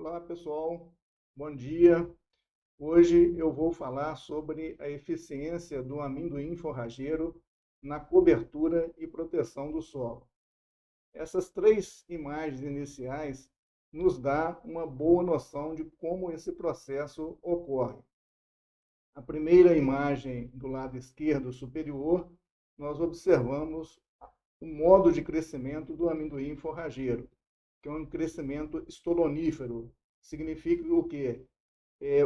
Olá, pessoal. Bom dia. Hoje eu vou falar sobre a eficiência do amendoim forrageiro na cobertura e proteção do solo. Essas três imagens iniciais nos dão uma boa noção de como esse processo ocorre. A primeira imagem do lado esquerdo superior, nós observamos o modo de crescimento do amendoim forrageiro, que é um crescimento estolonífero. Significa o quê?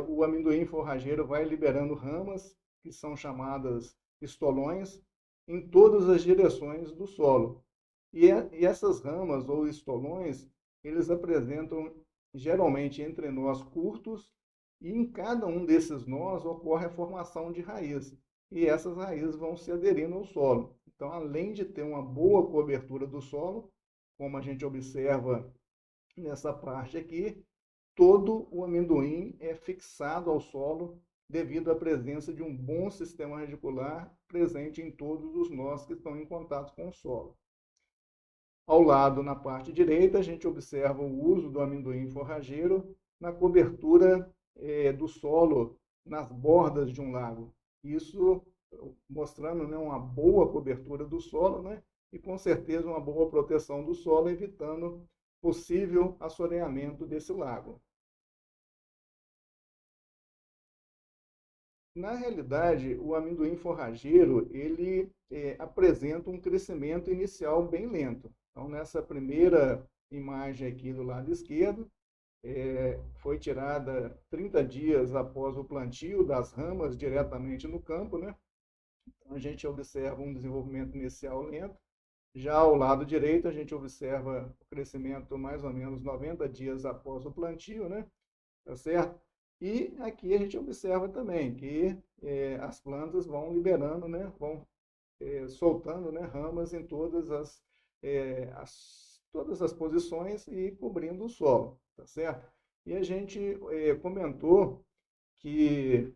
O amendoim forrageiro vai liberando ramas, que são chamadas estolões, em todas as direções do solo. E essas ramas ou estolões, eles apresentam geralmente entrenós curtos, e em cada um desses nós ocorre a formação de raiz. E essas raízes vão se aderindo ao solo. Então, além de ter uma boa cobertura do solo, como a gente observa nessa parte aqui, todo o amendoim é fixado ao solo devido à presença de um bom sistema radicular presente em todos os nós que estão em contato com o solo. Ao lado, na parte direita, a gente observa o uso do amendoim forrageiro na cobertura do solo nas bordas de um lago. Isso mostrando, né, uma boa cobertura do solo, né, e com certeza uma boa proteção do solo, evitando possível assoreamento desse lago. Na realidade, o amendoim forrageiro, ele apresenta um crescimento inicial bem lento. Então, nessa primeira imagem aqui do lado esquerdo, foi tirada 30 dias após o plantio das ramas diretamente no campo, né? Então, a gente observa um desenvolvimento inicial lento. Já ao lado direito, a gente observa o crescimento mais ou menos 90 dias após o plantio, né? Tá certo? E aqui a gente observa também que as plantas vão liberando, né? Vão soltando, né, ramas em todas as posições e cobrindo o solo, tá certo? E a gente comentou que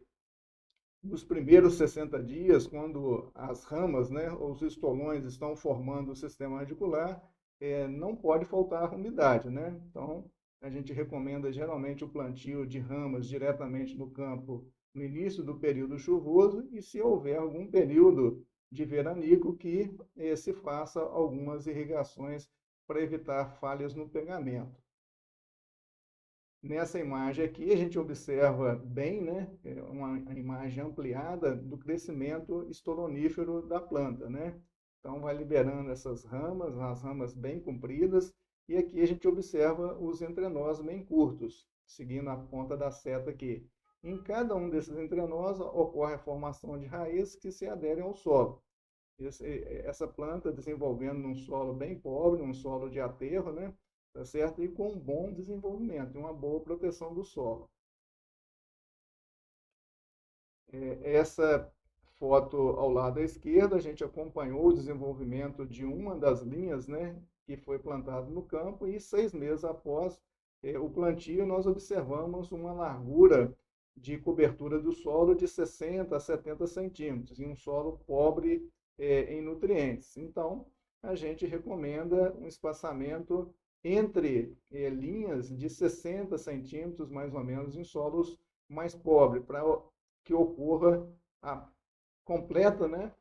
nos primeiros 60 dias, quando as ramas, né, os estolões estão formando o sistema radicular, não pode faltar umidade, né? Então, a gente recomenda geralmente o plantio de ramas diretamente no campo no início do período chuvoso e, se houver algum período de veranico, que se faça algumas irrigações para evitar falhas no pegamento. Nessa imagem aqui, a gente observa bem, né, uma imagem ampliada do crescimento estolonífero da planta, né? Então, vai liberando essas ramas, as ramas bem compridas, e aqui a gente observa os entrenós bem curtos, seguindo a ponta da seta aqui. Em cada um desses entrenós ocorre a formação de raízes que se aderem ao solo. Essa planta desenvolvendo num solo bem pobre, um solo de aterro, né? Tá certo? E com um bom desenvolvimento, uma boa proteção do solo. Essa foto ao lado à esquerda, a gente acompanhou o desenvolvimento de uma das linhas, né, que foi plantada no campo, e 6 meses após o plantio, nós observamos uma largura de cobertura do solo de 60 a 70 centímetros, em um solo pobre em nutrientes. Então, a gente recomenda um espaçamento entre linhas de 60 centímetros, mais ou menos, em solos mais pobres, para que ocorra a completa, né,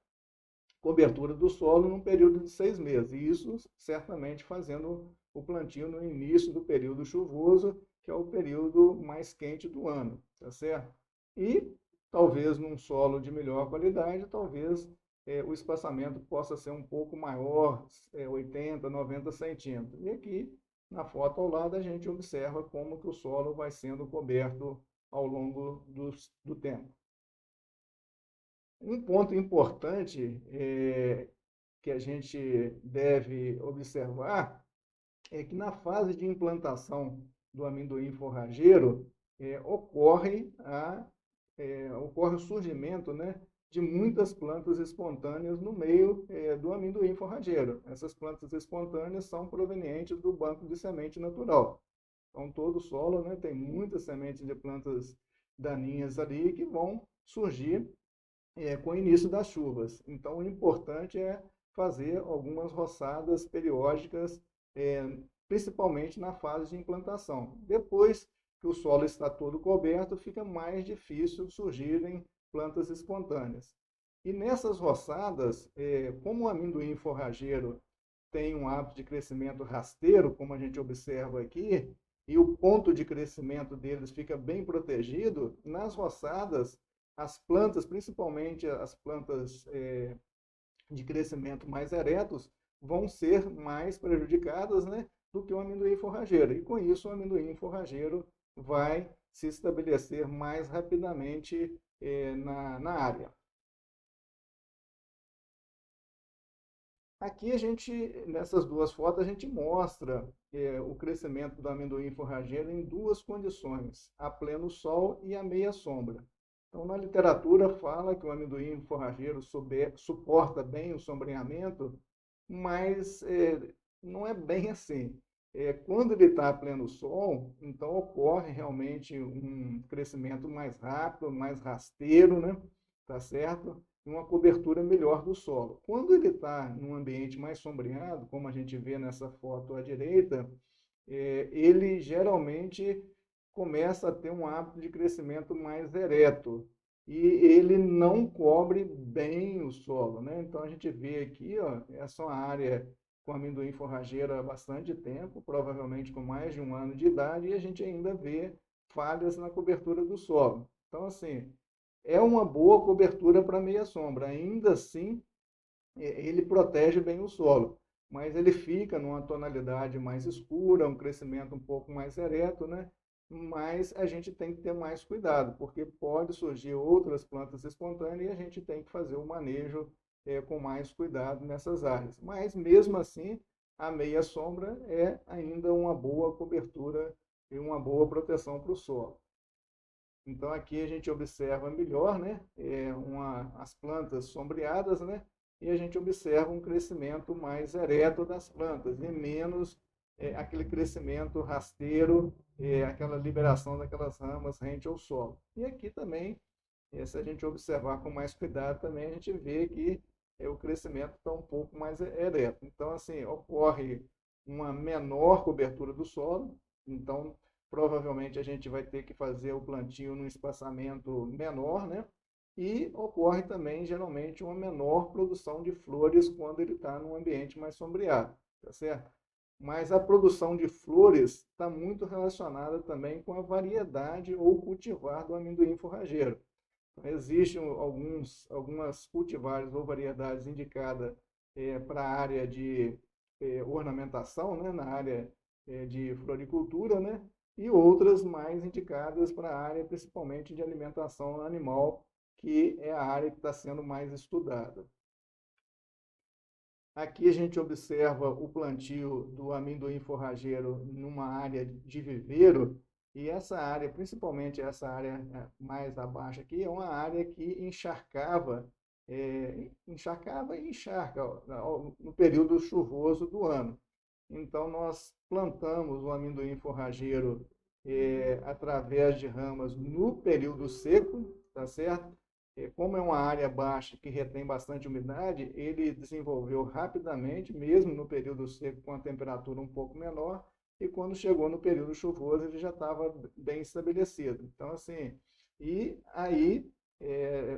cobertura do solo num período de 6 meses. E isso certamente fazendo o plantio no início do período chuvoso, que é o período mais quente do ano, tá certo? E talvez num solo de melhor qualidade, talvez o espaçamento possa ser um pouco maior, 80, 90 centímetros. E aqui, na foto ao lado, a gente observa como que o solo vai sendo coberto ao longo do tempo. Um ponto importante que a gente deve observar é que na fase de implantação do amendoim forrageiro ocorre o surgimento, né, de muitas plantas espontâneas no meio do amendoim forrageiro. Essas plantas espontâneas são provenientes do banco de semente natural. Então, todo o solo, né, tem muitas sementes de plantas daninhas ali que vão surgir com o início das chuvas. Então, o importante é fazer algumas roçadas periódicas, principalmente na fase de implantação. Depois que o solo está todo coberto, fica mais difícil surgirem plantas espontâneas. E nessas roçadas, como o amendoim forrageiro tem um hábito de crescimento rasteiro, como a gente observa aqui, e o ponto de crescimento deles fica bem protegido, nas roçadas, as plantas, principalmente as plantas de crescimento mais eretos, vão ser mais prejudicadas, né, do que o amendoim forrageiro. E com isso, o amendoim forrageiro vai se estabelecer mais rapidamente na área. Aqui nessas duas fotos, a gente mostra o crescimento do amendoim forrageiro em duas condições, a pleno sol e a meia sombra. Então, na literatura fala que o amendoim forrageiro suporta bem o sombreamento, mas não é bem assim. Quando ele está a pleno sol, então ocorre realmente um crescimento mais rápido, mais rasteiro, né? Tá certo? E uma cobertura melhor do solo. Quando ele está num ambiente mais sombreado, como a gente vê nessa foto à direita, ele geralmente começa a ter um hábito de crescimento mais ereto e ele não cobre bem o solo, né? Então a gente vê aqui, ó, essa é uma área com amendoim forrageiro há bastante tempo, provavelmente com mais de um ano de idade, e a gente ainda vê falhas na cobertura do solo. Então, assim, é uma boa cobertura para meia sombra. Ainda assim, ele protege bem o solo, mas ele fica numa tonalidade mais escura, um crescimento um pouco mais ereto, né? Mas a gente tem que ter mais cuidado, porque pode surgir outras plantas espontâneas e a gente tem que fazer o manejo com mais cuidado nessas áreas. Mas mesmo assim, a meia sombra é ainda uma boa cobertura e uma boa proteção para o solo. Então aqui a gente observa melhor, né, as plantas sombreadas, né, e a gente observa um crescimento mais ereto das plantas e menos aquele crescimento rasteiro, aquela liberação daquelas ramas rente ao solo. E aqui também, se a gente observar com mais cuidado, também a gente vê que o crescimento está um pouco mais ereto. Então, assim, ocorre uma menor cobertura do solo, então provavelmente a gente vai ter que fazer o plantio num espaçamento menor, né? E ocorre também, geralmente, uma menor produção de flores quando ele está num ambiente mais sombreado, tá certo? Mas a produção de flores está muito relacionada também com a variedade ou cultivar do amendoim forrageiro. Então, existem algumas cultivares ou variedades indicadas para a área de ornamentação, né? Na área de floricultura, né? E outras mais indicadas para a área principalmente de alimentação animal, que é a área que está sendo mais estudada. Aqui a gente observa o plantio do amendoim forrageiro numa área de viveiro, e essa área, principalmente essa área mais abaixo aqui, é uma área que encharcava e encharca ó, no período chuvoso do ano. Então, nós plantamos o amendoim forrageiro através de ramas no período seco, tá certo? Como é uma área baixa que retém bastante umidade, ele desenvolveu rapidamente, mesmo no período seco, com a temperatura um pouco menor, e quando chegou no período chuvoso, ele já estava bem estabelecido. Então, assim, e aí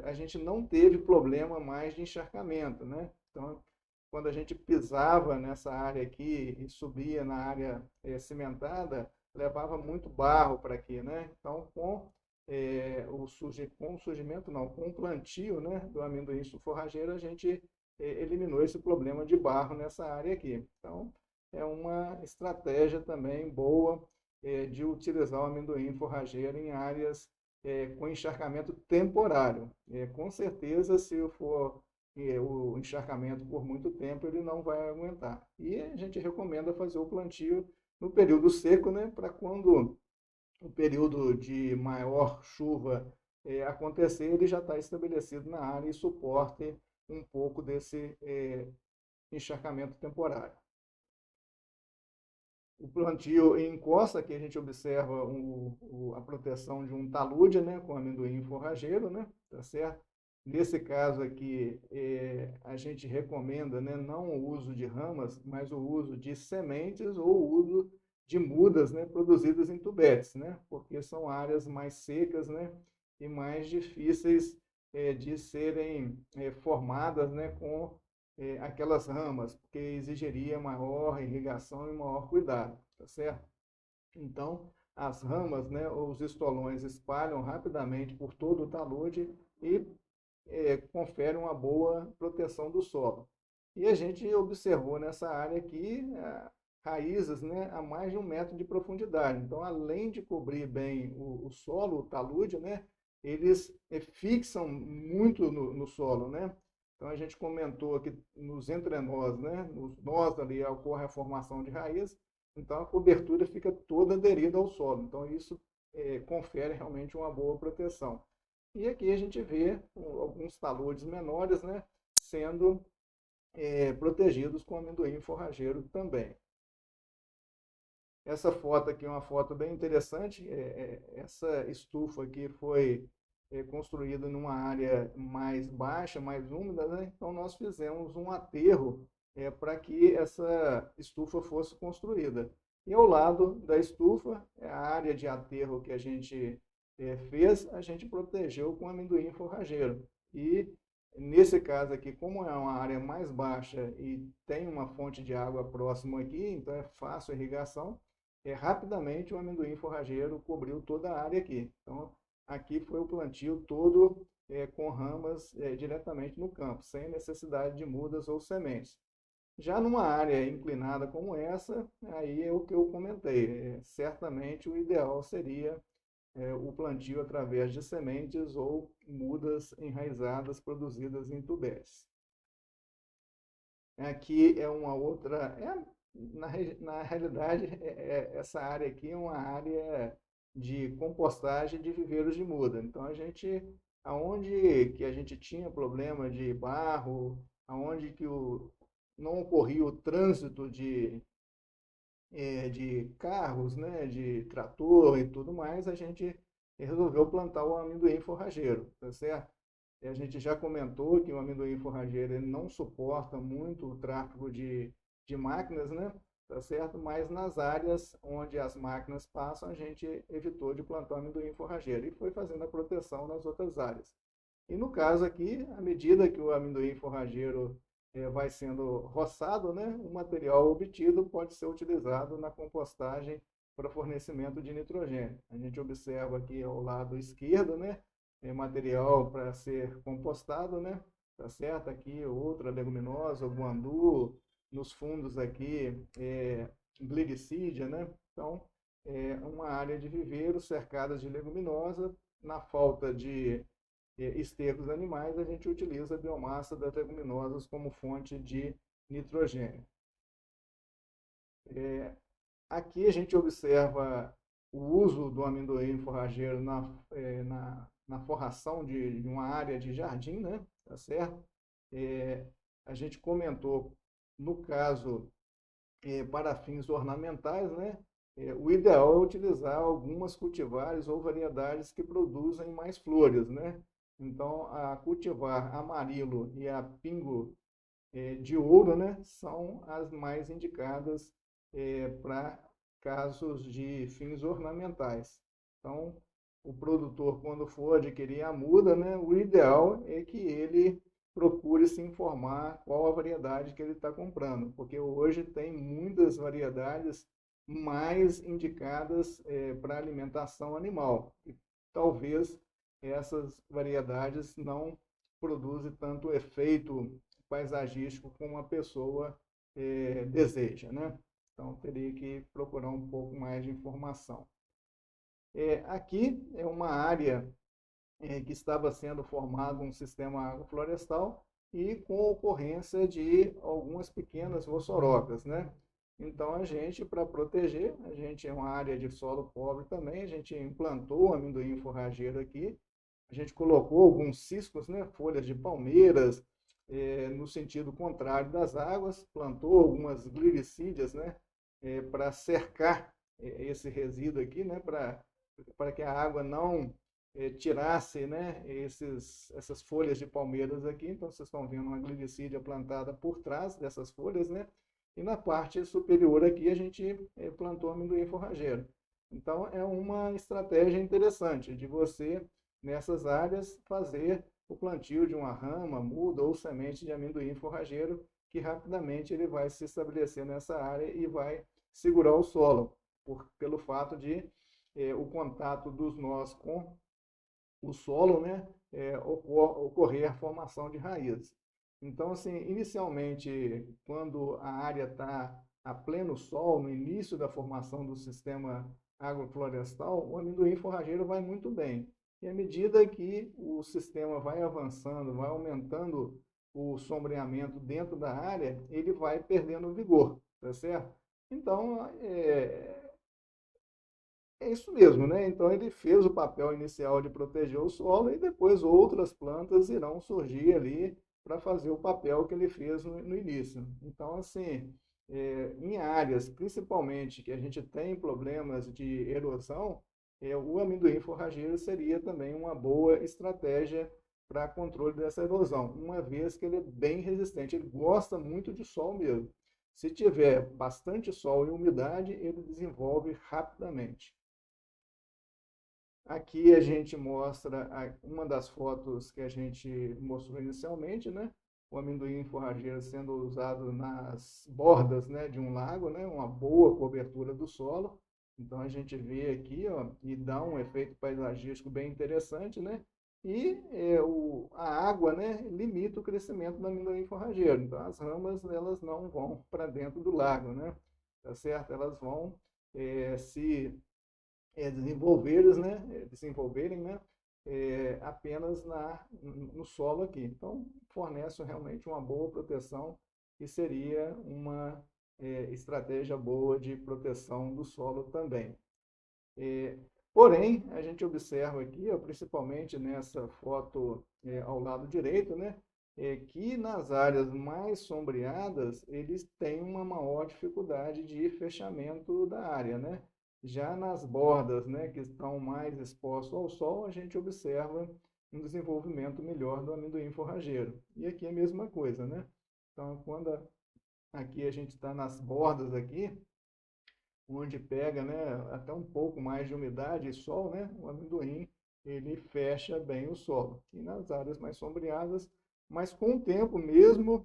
a gente não teve problema mais de encharcamento, né? Então, quando a gente pisava nessa área aqui e subia na área cimentada, levava muito barro para aqui, né? Então, com o surgimento, não, com o plantio, né, do amendoim forrageiro, a gente eliminou esse problema de barro nessa área aqui. Então, é uma estratégia também boa de utilizar o amendoim forrageiro em áreas com encharcamento temporário. Com certeza, se for o encharcamento por muito tempo, ele não vai aguentar. E a gente recomenda fazer o plantio no período seco, né, para quando o período de maior chuva acontecer, ele já está estabelecido na área e suporte um pouco desse encharcamento temporário. O plantio em costa, que a gente observa a proteção de um talude, né, com amendoim forrageiro, né, tá certo? Nesse caso aqui, a gente recomenda, né, não o uso de ramas, mas o uso de sementes ou o uso de mudas, né, produzidas em tubetes, né, porque são áreas mais secas, né, e mais difíceis de serem formadas, né, com aquelas ramas, porque exigiria maior irrigação e maior cuidado, tá certo? Então, as ramas, né, os estolões espalham rapidamente por todo o talude e confere uma boa proteção do solo. E a gente observou nessa área aqui raízes, né, a mais de 1 metro de profundidade. Então, além de cobrir bem o solo, o talude, né, eles fixam muito no solo, né? Então, a gente comentou aqui nos entrenós, né, nos nós ali ocorre a formação de raiz, então a cobertura fica toda aderida ao solo. Então, isso confere realmente uma boa proteção. E aqui a gente vê alguns taludes menores, né, sendo protegidos com amendoim forrageiro também. Essa foto aqui é uma foto bem interessante. Essa estufa aqui foi construída numa área mais baixa, mais úmida, né? Então nós fizemos um aterro para que essa estufa fosse construída. E ao lado da estufa, a área de aterro que a gente fez, a gente protegeu com amendoim forrageiro. E nesse caso aqui, como é uma área mais baixa e tem uma fonte de água próxima aqui, então é fácil a irrigação, rapidamente o amendoim forrageiro cobriu toda a área aqui. Então, aqui foi o plantio todo com ramas diretamente no campo, sem necessidade de mudas ou sementes. Já numa área inclinada como essa, aí é o que eu comentei. Certamente o ideal seria o plantio através de sementes ou mudas enraizadas produzidas em tubéis. Aqui é uma outra, na realidade, essa área aqui é uma área de compostagem de viveiros de muda. Então, aonde que a gente tinha problema de barro, aonde que não ocorria o trânsito de carros, né, de trator e tudo mais, a gente resolveu plantar o amendoim forrageiro, tá certo? E a gente já comentou que o amendoim forrageiro ele não suporta muito o tráfego de máquinas, né? Tá certo? Mas nas áreas onde as máquinas passam, a gente evitou de plantar o amendoim forrageiro e foi fazendo a proteção nas outras áreas. E no caso aqui, à medida que o amendoim forrageiro vai sendo roçado, né, o material obtido pode ser utilizado na compostagem para fornecimento de nitrogênio. A gente observa aqui ao lado esquerdo, né, material para ser compostado, né, tá certo? Aqui outra leguminosa, o guandu, nos fundos aqui, glicídia, né? Então, uma área de viveiro cercada de leguminosa, na falta de estercos animais, a gente utiliza a biomassa das leguminosas como fonte de nitrogênio. Aqui a gente observa o uso do amendoim forrageiro na forração de uma área de jardim, né? Tá certo? A gente comentou, no caso, para fins ornamentais, né? O ideal é utilizar algumas cultivares ou variedades que produzem mais flores, né? Então, a cultivar amarilo e a pingo de ouro, né, são as mais indicadas para casos de fins ornamentais. Então, o produtor, quando for adquirir a muda, né, o ideal é que ele procure se informar qual a variedade que ele está comprando, porque hoje tem muitas variedades mais indicadas para alimentação animal. E talvez essas variedades não produzem tanto efeito paisagístico como a pessoa deseja, né? Então, teria que procurar um pouco mais de informação. Aqui é uma área que estava sendo formado um sistema agroflorestal e com ocorrência de algumas pequenas rossorocas, né? Então, para proteger, a gente é uma área de solo pobre também, a gente implantou o amendoim forrageiro aqui, a gente colocou alguns ciscos, né, folhas de palmeiras, no sentido contrário das águas, plantou algumas glicídias, né, para cercar esse resíduo aqui, né, para que a água não tirasse, né, essas folhas de palmeiras aqui. Então, vocês estão vendo uma glicídia plantada por trás dessas folhas, né, e na parte superior aqui a gente plantou amendoim forrageiro. Então, é uma estratégia interessante de você, nessas áreas, fazer o plantio de uma rama, muda ou semente de amendoim forrageiro, que rapidamente ele vai se estabelecer nessa área e vai segurar o solo, pelo fato de o contato dos nós com o solo, né, ocorrer a formação de raízes. Então, assim, inicialmente, quando a área está a pleno sol, no início da formação do sistema agroflorestal, o amendoim forrageiro vai muito bem. E à medida que o sistema vai avançando, vai aumentando o sombreamento dentro da área, ele vai perdendo vigor, tá certo? Então, é isso mesmo, né? Então ele fez o papel inicial de proteger o solo e depois outras plantas irão surgir ali para fazer o papel que ele fez no início. Então, assim, em áreas principalmente que a gente tem problemas de erosão, o amendoim forrageiro seria também uma boa estratégia para controle dessa erosão, uma vez que ele é bem resistente, ele gosta muito de sol mesmo. Se tiver bastante sol e umidade, ele desenvolve rapidamente. Aqui a gente mostra uma das fotos que a gente mostrou inicialmente, né? O amendoim forrageiro sendo usado nas bordas, né, de um lago, né? Uma boa cobertura do solo. Então a gente vê aqui, ó, e dá um efeito paisagístico bem interessante, né? E a água, né, limita o crescimento do amendoim forrageiro. Então as ramas elas não vão para dentro do lago, né? Tá certo? Elas vão se desenvolverem, né, apenas no solo aqui. Então, fornece realmente uma boa proteção e seria uma estratégia boa de proteção do solo também. Porém, a gente observa aqui, ó, principalmente nessa foto ao lado direito, né, que nas áreas mais sombreadas, eles têm uma maior dificuldade de fechamento da área, né? Já nas bordas, né, que estão mais expostas ao sol, a gente observa um desenvolvimento melhor do amendoim forrageiro. E aqui é a mesma coisa, né? Então, quando aqui a gente está nas bordas aqui, onde pega, né, até um pouco mais de umidade e sol, né, o amendoim ele fecha bem o solo. E nas áreas mais sombreadas, mas com o tempo mesmo,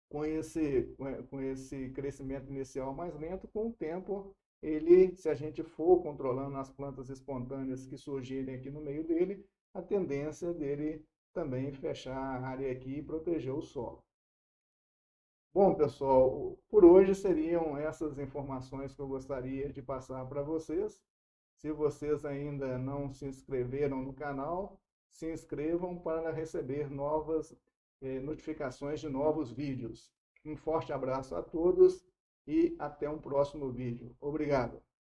com esse crescimento inicial mais lento, com o tempo ele, se a gente for controlando as plantas espontâneas que surgirem aqui no meio dele, a tendência dele também fechar a área aqui e proteger o solo. Bom, pessoal, por hoje seriam essas informações que eu gostaria de passar para vocês. Se vocês ainda não se inscreveram no canal, se inscrevam para receber novas notificações de novos vídeos. Um forte abraço a todos e até um próximo vídeo. Obrigado.